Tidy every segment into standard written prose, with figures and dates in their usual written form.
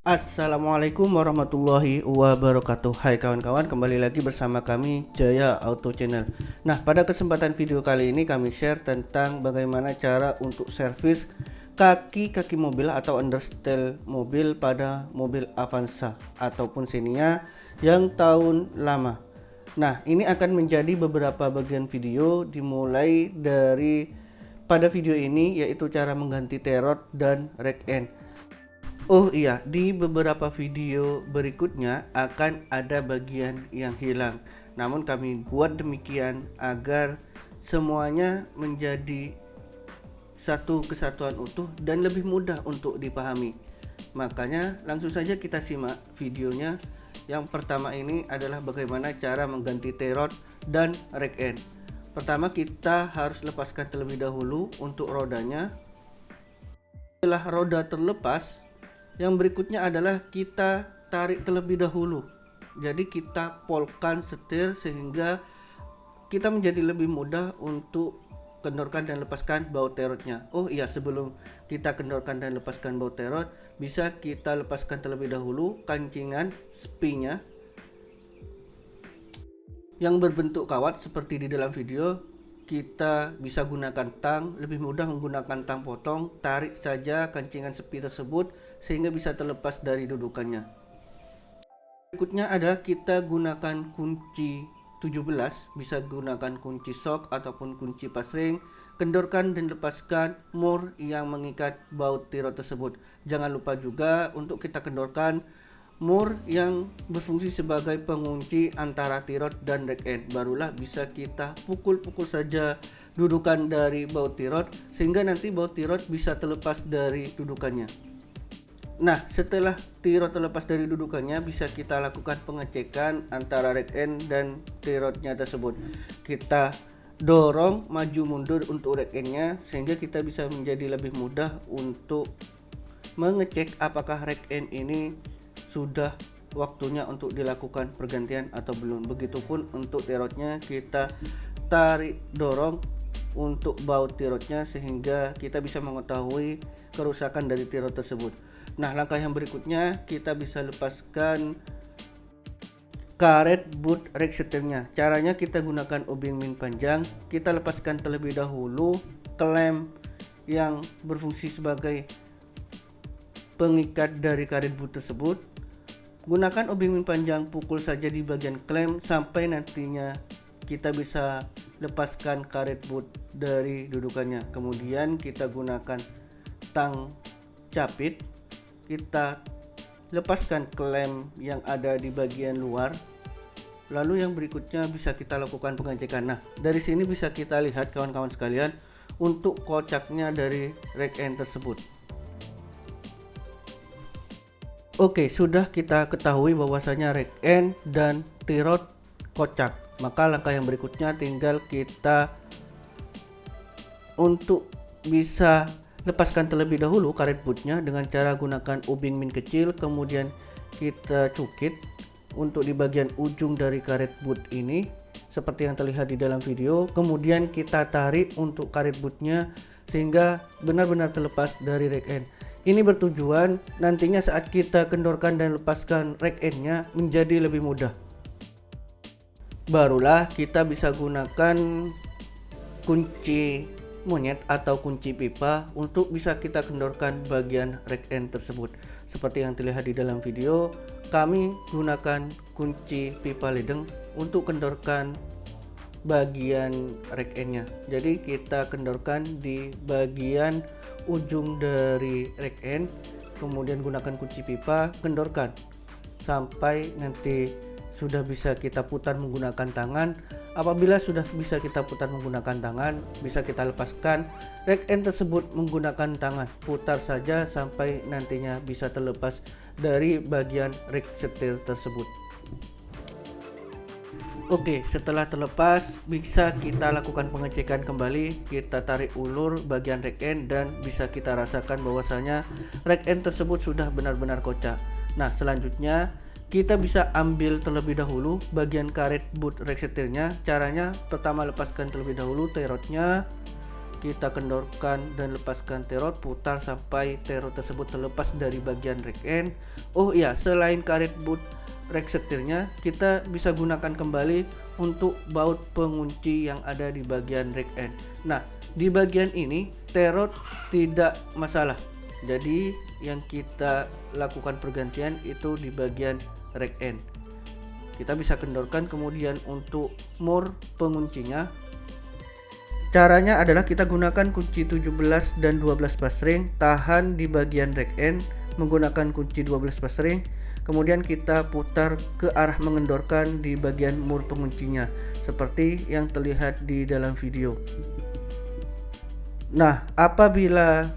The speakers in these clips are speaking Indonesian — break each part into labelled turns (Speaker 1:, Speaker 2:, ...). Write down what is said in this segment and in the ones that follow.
Speaker 1: Assalamualaikum warahmatullahi wabarakatuh. Hai kawan-kawan, kembali lagi bersama kami Jaya Auto Channel. Nah, pada kesempatan video kali ini kami share tentang bagaimana cara untuk servis kaki-kaki mobil atau understell mobil pada mobil Avanza ataupun Xenia yang tahun lama. Nah, ini akan menjadi beberapa bagian video, dimulai dari pada video ini yaitu cara mengganti terot dan rek end. Oh iya, di beberapa video berikutnya akan ada bagian yang hilang. Namun kami buat demikian agar semuanya menjadi satu kesatuan utuh dan lebih mudah untuk dipahami. Makanya langsung saja kita simak videonya. Yang pertama ini adalah bagaimana cara mengganti terot dan rek end. Pertama kita harus lepaskan terlebih dahulu untuk rodanya. Setelah roda terlepas, yang berikutnya adalah kita tarik terlebih dahulu. Jadi kita polkan setir sehingga kita menjadi lebih mudah untuk kendorkan dan lepaskan baut terotnya. Oh iya, sebelum kita kendorkan dan lepaskan baut terot, bisa kita lepaskan terlebih dahulu kancingan spinya yang berbentuk kawat seperti di dalam video. Kita bisa gunakan tang, lebih mudah menggunakan tang potong. Tarik saja kancingan sepi tersebut sehingga bisa terlepas dari dudukannya. Berikutnya adalah kita gunakan kunci 17, bisa gunakan kunci sok ataupun kunci pasring. Kendorkan dan lepaskan mur yang mengikat baut tirot tersebut. Jangan lupa juga untuk kita kendorkan mur yang berfungsi sebagai pengunci antara tirot dan rek end. Barulah bisa kita pukul-pukul saja dudukan dari baut tirot sehingga nanti baut tirot bisa terlepas dari dudukannya. Nah, setelah tirot terlepas dari dudukannya, bisa kita lakukan pengecekan antara rek end dan tirotnya tersebut. Kita dorong maju mundur untuk rek endnya sehingga kita bisa menjadi lebih mudah untuk mengecek apakah rek end ini sudah waktunya untuk dilakukan pergantian atau belum. Begitupun untuk tirotnya, kita tarik dorong untuk baut tirotnya sehingga kita bisa mengetahui kerusakan dari tirot tersebut. Nah, langkah yang berikutnya kita bisa lepaskan karet boot rek setirnya. Caranya kita gunakan obeng min panjang, kita lepaskan terlebih dahulu klem yang berfungsi sebagai pengikat dari karet boot tersebut. Gunakan obeng min panjang, pukul saja di bagian klem sampai nantinya kita bisa lepaskan karet boot dari dudukannya. Kemudian kita gunakan tang capit, kita lepaskan klem yang ada di bagian luar. Lalu yang berikutnya bisa kita lakukan pengecekan. Nah, dari sini bisa kita lihat kawan-kawan sekalian untuk kocaknya dari rek end tersebut. Oke, sudah kita ketahui bahwasanya rek end dan tirot kocak. Maka langkah yang berikutnya tinggal kita untuk bisa lepaskan terlebih dahulu karet bootnya dengan cara gunakan obeng min kecil, kemudian kita cukit untuk di bagian ujung dari karet boot ini seperti yang terlihat di dalam video. Kemudian kita tarik untuk karet bootnya sehingga benar-benar terlepas dari rek end. Ini bertujuan nantinya saat kita kendorkan dan lepaskan rek endnya menjadi lebih mudah. Barulah kita bisa gunakan kunci monyet atau kunci pipa untuk bisa kita kendorkan bagian rek end tersebut. Seperti yang terlihat di dalam video, kami gunakan kunci pipa ledeng untuk kendorkan bagian rek endnya. Jadi kita kendorkan di bagian ujung dari rek end, kemudian gunakan kunci pipa, kendorkan sampai nanti sudah bisa kita putar menggunakan tangan. Apabila sudah bisa kita putar menggunakan tangan, bisa kita lepaskan rek end tersebut menggunakan tangan. Putar saja sampai nantinya bisa terlepas dari bagian rek setir tersebut. Oke, setelah terlepas bisa kita lakukan pengecekan kembali. Kita tarik ulur bagian rek end dan bisa kita rasakan bahwasanya rek end tersebut sudah benar-benar kocak. Nah, selanjutnya kita bisa ambil terlebih dahulu bagian karet boot rek setirnya. Caranya pertama lepaskan terlebih dahulu terotnya, kita kendorkan dan lepaskan terot, putar sampai terot tersebut terlepas dari bagian rack end. Oh iya, selain karet boot rack setirnya, kita bisa gunakan kembali untuk baut pengunci yang ada di bagian rack end. Nah, di bagian ini terot tidak masalah, jadi yang kita lakukan pergantian itu di bagian rack end. Kita bisa kendorkan. Kemudian untuk mur penguncinya, caranya adalah kita gunakan kunci 17 dan 12 passring, tahan di bagian rack end menggunakan kunci 12 passring, kemudian kita putar ke arah mengendorkan di bagian mur penguncinya seperti yang terlihat di dalam video. Nah, apabila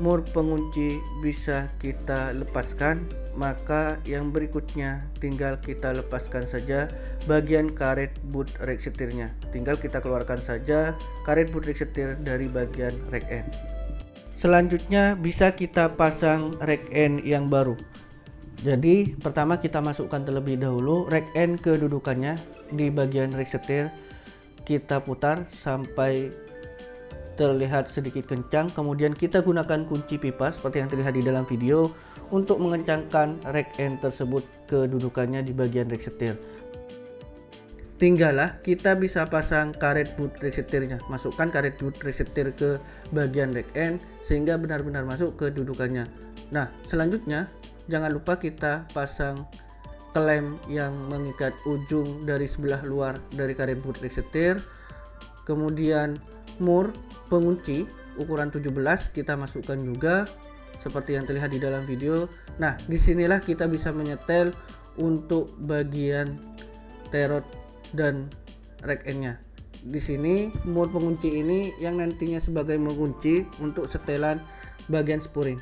Speaker 1: mur pengunci bisa kita lepaskan, maka yang berikutnya tinggal kita lepaskan saja bagian karet boot rack setirnya. Tinggal kita keluarkan saja karet boot rack setir dari bagian rack end. Selanjutnya bisa kita pasang rack end yang baru. Jadi pertama kita masukkan terlebih dahulu rack end kedudukannya di bagian rack setir, kita putar sampai terlihat sedikit kencang, kemudian kita gunakan kunci pipa seperti yang terlihat di dalam video untuk mengencangkan rack end tersebut kedudukannya di bagian rack setir. Tinggallah kita bisa pasang karet boot rack setirnya, masukkan karet boot rack setir ke bagian rack end sehingga benar-benar masuk kedudukannya. Nah, selanjutnya jangan lupa kita pasang klem yang mengikat ujung dari sebelah luar dari karet boot rack setir. Kemudian mur pengunci ukuran 17 kita masukkan juga seperti yang terlihat di dalam video. Nah, disinilah kita bisa menyetel untuk bagian terot dan rack end-nya. Di sini mur pengunci ini yang nantinya sebagai mengunci untuk setelan bagian spuring.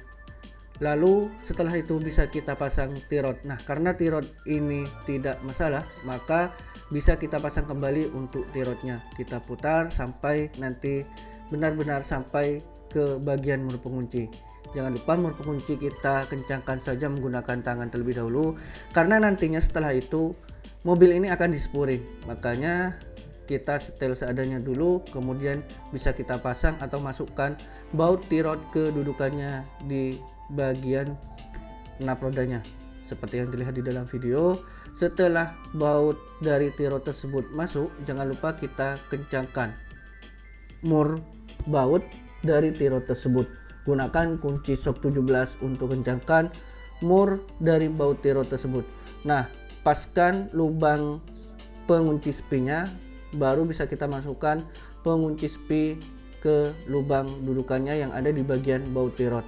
Speaker 1: Lalu setelah itu bisa kita pasang tirot. Nah, karena tirot ini tidak masalah, maka bisa kita pasang kembali untuk tirotnya. Kita putar sampai nanti benar-benar sampai ke bagian mur pengunci. Jangan lupa mur pengunci kita kencangkan saja menggunakan tangan terlebih dahulu, karena nantinya setelah itu mobil ini akan dispuring. Makanya kita setel seadanya dulu, kemudian bisa kita pasang atau masukkan baut tirot kedudukannya di bagian nap rodanya seperti yang terlihat di dalam video. Setelah baut dari tirot tersebut masuk, jangan lupa kita kencangkan mur baut dari tirot tersebut. Gunakan kunci shock 17 untuk kencangkan mur dari baut tirot tersebut. Nah, paskan lubang pengunci spinya, baru bisa kita masukkan pengunci spi ke lubang dudukannya yang ada di bagian baut tirot.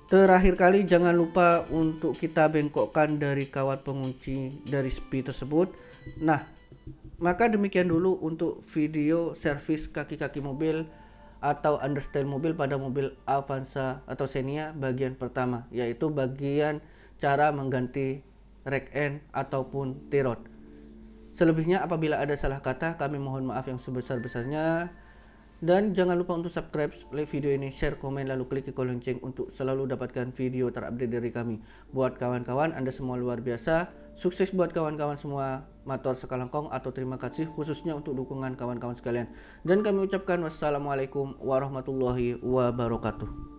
Speaker 1: Terakhir kali jangan lupa untuk kita bengkokkan dari kawat pengunci dari spi tersebut. Nah, maka demikian dulu untuk video servis kaki-kaki mobil atau understyle mobil pada mobil Avanza atau Xenia bagian pertama, yaitu bagian cara mengganti rack end ataupun tirot. Selebihnya apabila ada salah kata, kami mohon maaf yang sebesar-besarnya. Dan jangan lupa untuk subscribe, like video ini, share, komen, lalu klik ikon lonceng untuk selalu dapatkan video terupdate dari kami. Buat kawan-kawan, Anda semua luar biasa. Sukses buat kawan-kawan semua. Matur sekalangkong atau terima kasih khususnya untuk dukungan kawan-kawan sekalian. Dan kami ucapkan wassalamualaikum warahmatullahi wabarakatuh.